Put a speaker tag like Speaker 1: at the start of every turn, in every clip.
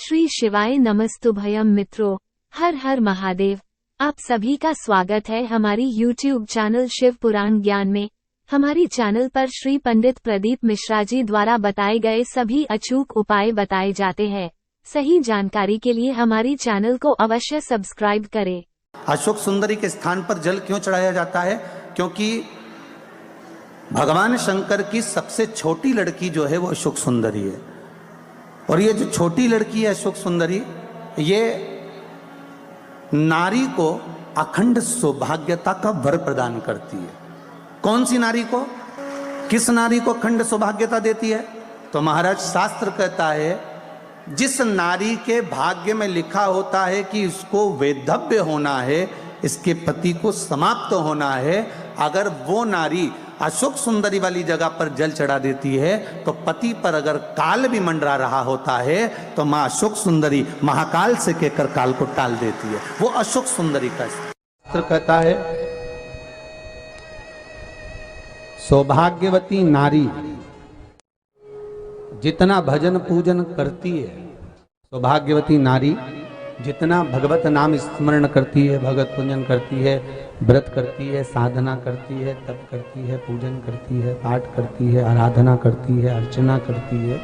Speaker 1: श्री शिवाय नमस्तुभयम मित्रों, हर हर महादेव। आप सभी का स्वागत है हमारी YouTube चैनल शिव पुराण ज्ञान में। हमारी चैनल पर श्री पंडित प्रदीप मिश्रा जी द्वारा बताए गए सभी अचूक उपाय बताए जाते हैं। सही जानकारी के लिए हमारी चैनल को अवश्य सब्सक्राइब करें।
Speaker 2: अशोक सुंदरी के स्थान पर जल क्यों चढ़ाया जाता है? क्योंकि भगवान शंकर की सबसे छोटी लड़की जो है वो अशोक सुंदरी है। और ये जो छोटी लड़की है अशोक सुंदरी, ये नारी को अखंड सौभाग्यता का वर प्रदान करती है। कौन सी नारी को, किस नारी को अखंड सौभाग्यता देती है? तो महाराज शास्त्र कहता है, जिस नारी के भाग्य में लिखा होता है कि इसको वैधव्य होना है, इसके पति को समाप्त होना है, अगर वो नारी अशोक सुंदरी वाली जगह पर जल चढ़ा देती है तो पति पर अगर काल भी मंडरा रहा होता है तो मां अशोक सुंदरी महाकाल से कहकर काल को टाल देती है। वो अशोक सुंदरी का शास्त्र कहता है, सौभाग्यवती नारी जितना भजन पूजन करती है, सौभाग्यवती नारी जितना भगवत नाम स्मरण करती है, भगवत पूजन करती है, व्रत करती है, साधना करती है, तप करती है, पूजन करती है, पाठ करती है, आराधना करती है, अर्चना करती है,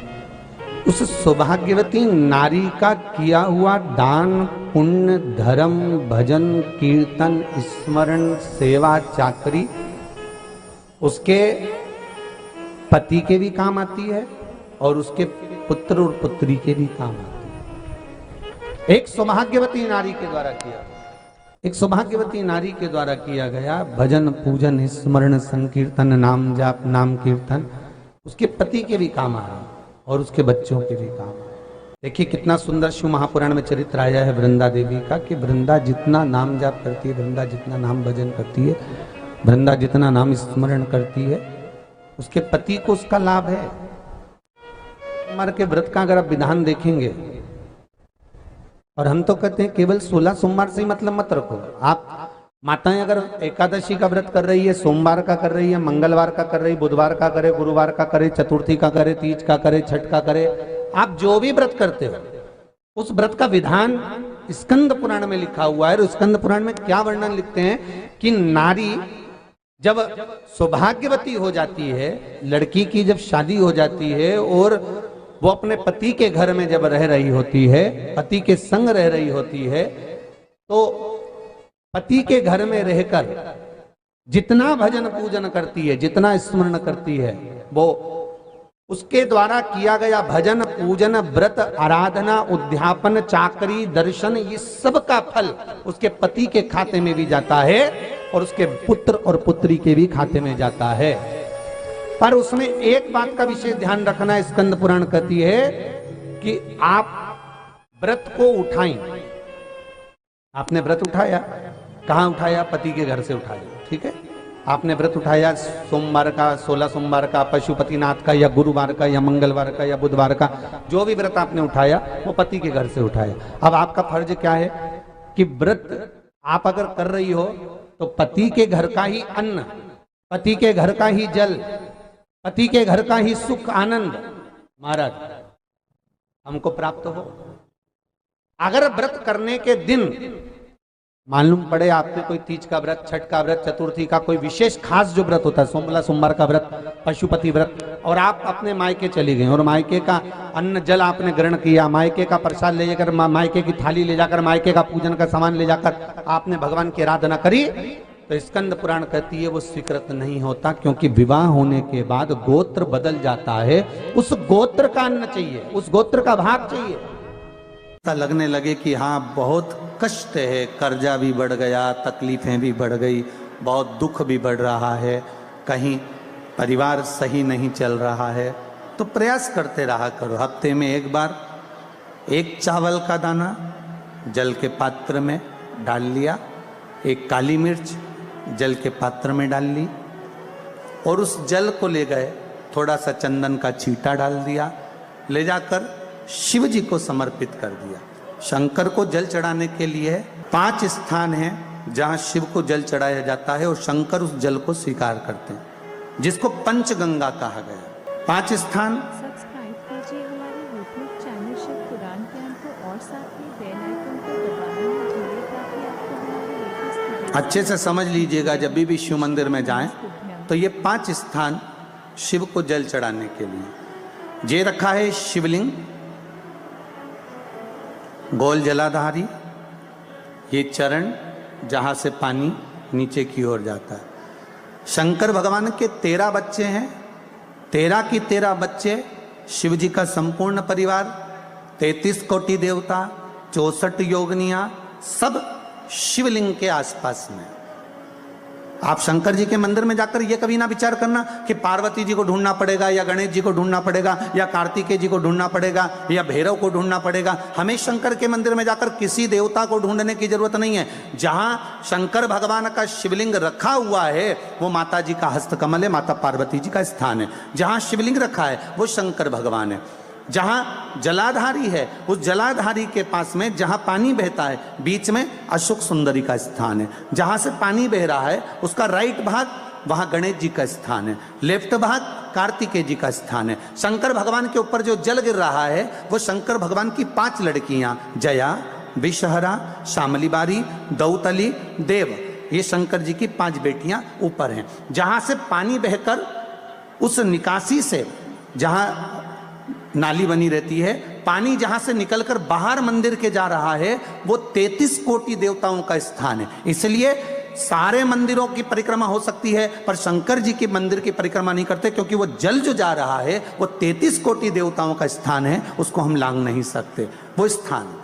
Speaker 2: उस सौभाग्यवती नारी का किया हुआ दान, पुण्य, धर्म, भजन, कीर्तन, स्मरण, सेवा, चाकरी उसके पति के भी काम आती है और उसके पुत्र और पुत्री के भी काम आती है। एक सौभाग्यवती नारी के द्वारा किया, एक सौभाग्यवती नारी के द्वारा किया गया भजन, पूजन, स्मरण, संकीर्तन, नाम जाप, नाम कीर्तन उसके पति के भी काम आ रहा और उसके बच्चों के भी काम आ रहा। देखिए कितना सुंदर शिव महापुराण में चरित्र आया है वृंदा देवी का, कि वृंदा जितना नाम जाप करती है, वृंदा जितना नाम भजन करती है, वृंदा जितना नाम स्मरण करती है, उसके पति को उसका लाभ है। सोमवार के व्रत का अगर आप विधान देखेंगे, और हम तो कहते हैं केवल 16 सोमवार से ही मतलब मत रखो। आप माताएं अगर एकादशी का व्रत कर रही है, सोमवार का कर रही है, मंगलवार का कर रही है, बुधवार का करे, गुरुवार का करे, चतुर्थी का करे, तीज का करे, छठ का करे, आप जो भी व्रत करते हो उस व्रत का विधान स्कंद पुराण में लिखा हुआ है। और स्कंद पुराण में क्या वर्णन लिखते हैं कि नारी जब सौभाग्यवती हो जाती है, लड़की की जब शादी हो जाती है और वो अपने पति के घर में जब रह रही होती है, पति के संग रह रही होती है, तो पति के घर में रहकर जितना भजन पूजन करती है, जितना स्मरण करती है, वो उसके द्वारा किया गया भजन, पूजन, व्रत, आराधना, उद्यापन, चाकरी, दर्शन, ये सब का फल उसके पति के खाते में भी जाता है और उसके पुत्र और पुत्री के भी खाते में जाता है। पर उसमें एक बात का विशेष ध्यान रखना, स्कंद पुराण कहती है कि आप व्रत को उठाएं। आपने व्रत उठाया, कहां उठाया? पति के घर से उठाया, ठीक है। आपने व्रत उठाया सोमवार का, 16 सोमवार का, पशुपतिनाथ का, या गुरुवार का, या मंगलवार का, या बुधवार का, जो भी व्रत आपने उठाया वो पति के घर से उठाया। अब आपका फर्ज क्या है कि व्रत आप अगर कर रही हो तो पति के घर का ही अन्न, पति के घर का ही जल, पति के घर का ही सुख आनंद महाराज हमको प्राप्त हो। अगर व्रत करने के दिन मालूम पड़े आपने कोई तीज का व्रत, छठ का व्रत, चतुर्थी का कोई विशेष खास जो व्रत होता है, सोमला सोमवार का व्रत, पशुपति व्रत, और आप अपने मायके चली गई और मायके का अन्न जल आपने ग्रहण किया, मायके का प्रसाद ले जाकर, मायके की थाली ले जाकर, मायके का पूजन का सामान ले जाकर आपने भगवान की आराधना करी, तो स्कंद पुराण कहती है वो स्वीकृत नहीं होता। क्योंकि विवाह होने के बाद गोत्र बदल जाता है, उस गोत्र का अन्न चाहिए, उस गोत्र का भाग चाहिए। लगने लगे कि हाँ बहुत कष्ट है, कर्जा भी बढ़ गया, तकलीफें भी बढ़ गई, बहुत दुख भी बढ़ रहा है, कहीं परिवार सही नहीं चल रहा है, तो प्रयास करते रहा करो। हफ्ते में एक बार एक चावल का दाना जल के पात्र में डाल लिया, एक काली मिर्च जल के पात्र में डाल ली, और उस जल को ले गए, थोड़ा सा चंदन का छींटा डाल दिया, ले जाकर शिव जी को समर्पित कर दिया। शंकर को जल चढ़ाने के लिए 5 स्थान हैं जहां शिव को जल चढ़ाया जाता है और शंकर उस जल को स्वीकार करते हैं, जिसको पंचगंगा कहा गया। 5 स्थान।
Speaker 3: सब्सक्राइब कीजिए हमारे YouTube चैनल शिव पुराण ज्ञान को
Speaker 2: अच्छे से समझ लीजिएगा, जब भी शिव मंदिर में जाएं तो ये 5 स्थान शिव को जल चढ़ाने के लिए। ये रखा है शिवलिंग, गोल जलाधारी, ये चरण जहां से पानी नीचे की ओर जाता है। शंकर भगवान के 13 बच्चे हैं, 13 की 13 बच्चे, शिव जी का संपूर्ण परिवार, 33 कोटि देवता, 64 योगनियां, सब शिवलिंग के आसपास में। आप शंकर जी के मंदिर में जाकर ये कभी ना विचार करना कि पार्वती जी को ढूंढना पड़ेगा या गणेश जी को ढूंढना पड़ेगा या कार्तिकेय जी को ढूंढना पड़ेगा या भैरव को ढूंढना पड़ेगा। हमें शंकर के मंदिर में जाकर किसी देवता को ढूंढने की जरूरत नहीं है। जहां शंकर भगवान का शिवलिंग रखा हुआ है वो माता जी का हस्तकमल है, माता पार्वती जी का स्थान है। जहां शिवलिंग रखा है वो शंकर भगवान है। जहां जलाधारी है उस जलाधारी के पास में जहां पानी बहता है बीच में अशोक सुंदरी का स्थान है। जहां से पानी बह रहा है उसका राइट भाग वहां गणेश जी का स्थान है, लेफ्ट भाग कार्तिकेय जी का स्थान है। शंकर भगवान के ऊपर जो जल गिर रहा है वो शंकर भगवान की 5 लड़कियां जया, विषहरा, शामलीबारी, दौतली, देव, ये शंकर जी की 5 बेटियां ऊपर हैं। जहां से पानी बहकर उस निकासी से, जहां नाली बनी रहती है, पानी जहां से निकलकर बाहर मंदिर के जा रहा है वो 33 कोटि देवताओं का स्थान है। इसलिए सारे मंदिरों की परिक्रमा हो सकती है पर शंकर जी के मंदिर की परिक्रमा नहीं करते, क्योंकि वो जल जो जा रहा है वो 33 कोटि देवताओं का स्थान है, उसको हम लांघ नहीं सकते। वो स्थान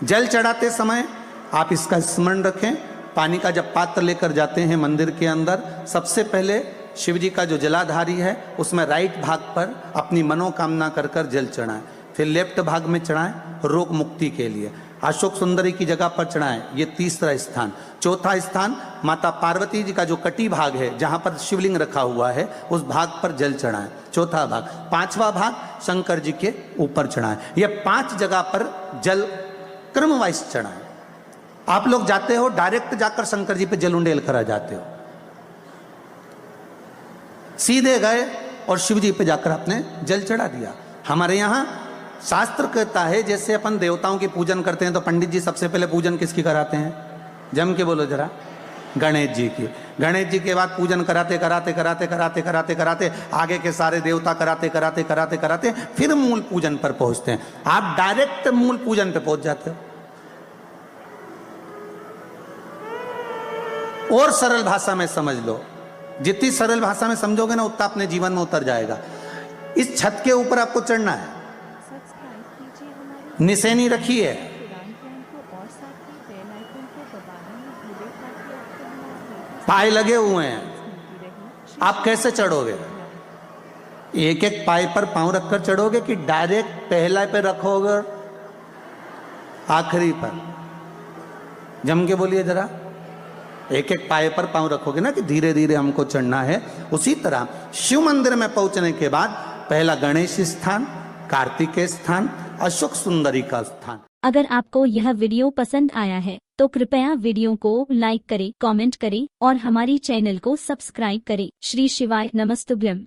Speaker 2: जल चढ़ाते समय आप इसका स्मरण रखें। पानी का जब पात्र लेकर जाते हैं मंदिर के अंदर, सबसे पहले शिव जी का जो जलाधारी है उसमें राइट भाग पर अपनी मनोकामना कर कर जल चढ़ाएं, फिर लेफ्ट भाग में चढ़ाएं रोग मुक्ति के लिए। अशोक सुंदरी की जगह पर चढ़ाएं, ये 3रा स्थान। 4था स्थान माता पार्वती जी का जो कटी भाग है जहां पर शिवलिंग रखा हुआ है उस भाग पर जल चढ़ाएं, 4था भाग। 5वां भाग शंकर जी के ऊपर चढ़ाएं। ये 5 जगह पर जल क्रम वाइज चढ़ाएं। आप लोग जाते हो डायरेक्ट जाकर शंकर जी पे जल उंडेल कर आ जाते हो, सीधे गए और शिव जी पे जाकर आपने जल चढ़ा दिया। हमारे यहाँ शास्त्र कहता है जैसे अपन देवताओं की पूजन करते हैं तो पंडित जी सबसे पहले पूजन किसकी कराते हैं? जम के बोलो जरा, गणेश जी की। गणेश जी के बाद पूजन कराते कराते कराते कराते कराते कराते आगे के सारे देवता कराते कराते कराते कराते फिर मूल पूजन पर पहुंचते हैं। आप डायरेक्ट मूल पूजन पे पहुंच जाते हो। और सरल भाषा में समझ लो, जितनी सरल भाषा में समझोगे ना उतना अपने जीवन में उतर जाएगा। इस छत के ऊपर आपको चढ़ना है, निशानी रखी है, पाए लगे हुए हैं। आप कैसे चढ़ोगे? एक एक पाए पर पांव रखकर चढ़ोगे कि डायरेक्ट पहला पे रखोगे आखिरी पर? जम के बोलिए जरा। एक एक पाए पर पांव रखोगे ना कि धीरे धीरे हमको चढ़ना है। उसी तरह शिव मंदिर में पहुंचने के बाद पहला गणेश स्थान, कार्तिकेय स्थान, अशोक सुंदरी का स्थान।
Speaker 3: अगर आपको यह वीडियो पसंद आया है तो कृपया वीडियो को लाइक करें, कमेंट करें और हमारी चैनल को सब्सक्राइब करें। श्री शिवाय नमस्तुभ्यम।